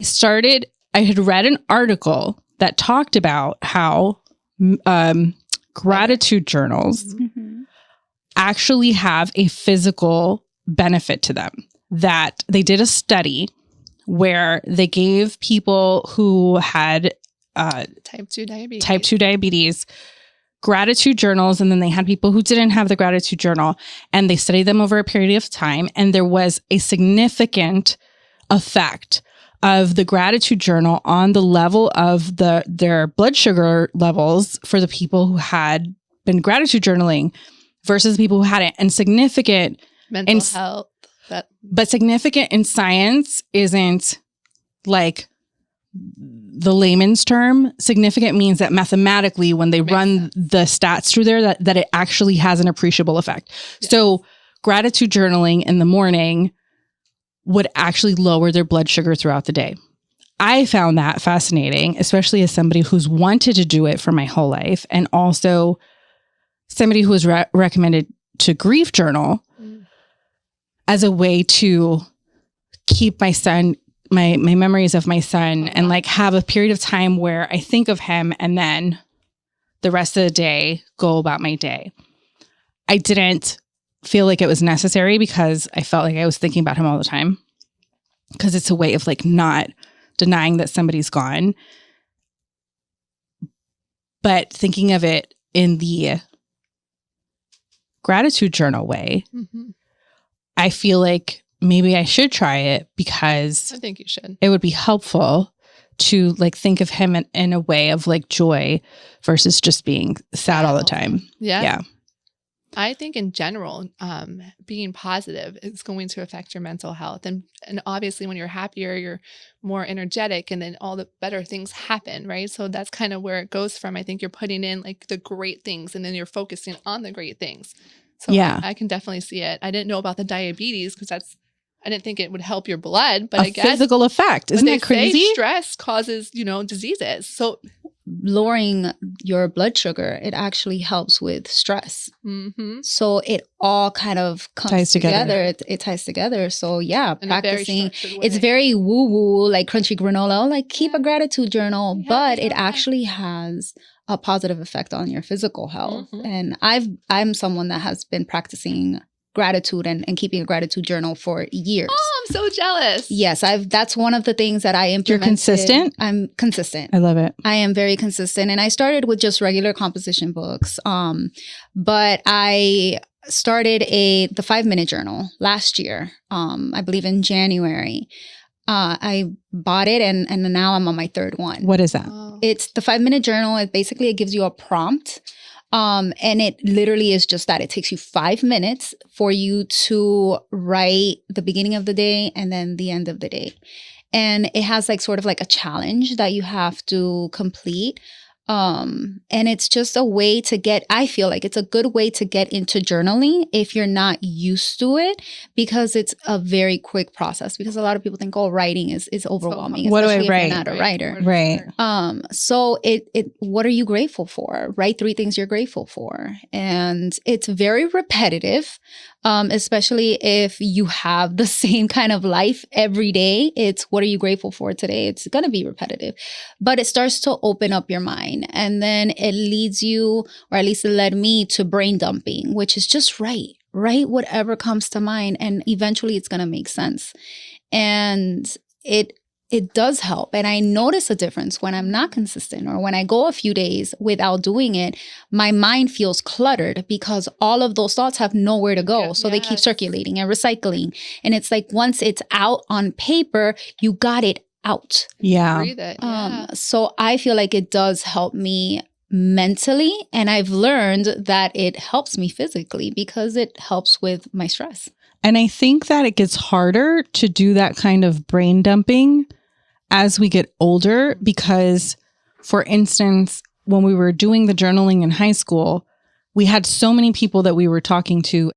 I had read an article that talked about how gratitude journals actually have a physical benefit to them. That they did a study where they gave people who had type 2 diabetes gratitude journals, and then they had people who didn't have the gratitude journal, and they studied them over a period of time, and there was a significant effect of the gratitude journal on the level of their blood sugar levels for the people who had been gratitude journaling versus people who hadn't, and significant mental health. But significant in science isn't like the layman's term. Significant means that mathematically, when they run the stats through there, that it actually has an appreciable effect. Yeah. So gratitude journaling in the morning would actually lower their blood sugar throughout the day. I found that fascinating, especially as somebody who's wanted to do it for my whole life, and also somebody who was recommended to grief journal as a way to keep my son, my memories of my son, and like have a period of time where I think of him and then the rest of the day go about my day. I didn't feel like it was necessary because I felt like I was thinking about him all the time, because it's a way of like not denying that somebody's gone, but thinking of it in the gratitude journal way. I feel like maybe I should try it, because I think you should. It would be helpful to like think of him in a way of like joy versus just being sad all the time. Yeah. I think in general, being positive is going to affect your mental health. And obviously when you're happier, you're more energetic, and then all the better things happen, right? So that's kind of where it goes from. I think you're putting in like the great things, and then you're focusing on the great things. So yeah, I can definitely see it. I didn't know about the diabetes because I didn't think it would help your blood, but I guess physical effect. Isn't that crazy? Stress causes, diseases. So lowering your blood sugar, it actually helps with stress. So it all kind of comes together. It ties together. So yeah, practicing. It's very woo-woo, like crunchy granola, like keep a gratitude journal, but it actually has a positive effect on your physical health. And I'm someone that has been practicing gratitude and keeping a gratitude journal for years. Oh, I'm so jealous. Yes, that's one of the things that I implemented. You're consistent? I'm consistent. I love it. I am very consistent. And I started with just regular composition books. But I started the 5-minute journal last year, I believe in January. I bought it and now I'm on my third one. What is that? Oh. It's the 5-minute journal. It gives you a prompt. And it literally is just that. It takes you 5 minutes for you to write the beginning of the day and then the end of the day. And it has like sort of like a challenge that you have to complete. And it's just a way to I feel like it's a good way to get into journaling if you're not used to it, because it's a very quick process. Because a lot of people think, writing is overwhelming. What do I write? If you're not a writer. Right. So what are you grateful for? Write 3 things you're grateful for. And it's very repetitive, especially if you have the same kind of life every day. It's what are you grateful for today? It's going to be repetitive, but it starts to open up your mind. And then it leads you, or at least it led me, to brain dumping, which is just write whatever comes to mind. And eventually it's going to make sense. And it does help. And I notice a difference when I'm not consistent, or when I go a few days without doing it. My mind feels cluttered because all of those thoughts have nowhere to go. So they keep circulating and recycling. And it's like once it's out on paper, you got it out. Yeah. Breathe it. Yeah. So I feel like it does help me mentally. And I've learned that it helps me physically because it helps with my stress. And I think that it gets harder to do that kind of brain dumping as we get older, because, for instance, when we were doing the journaling in high school, we had so many people that we were talking to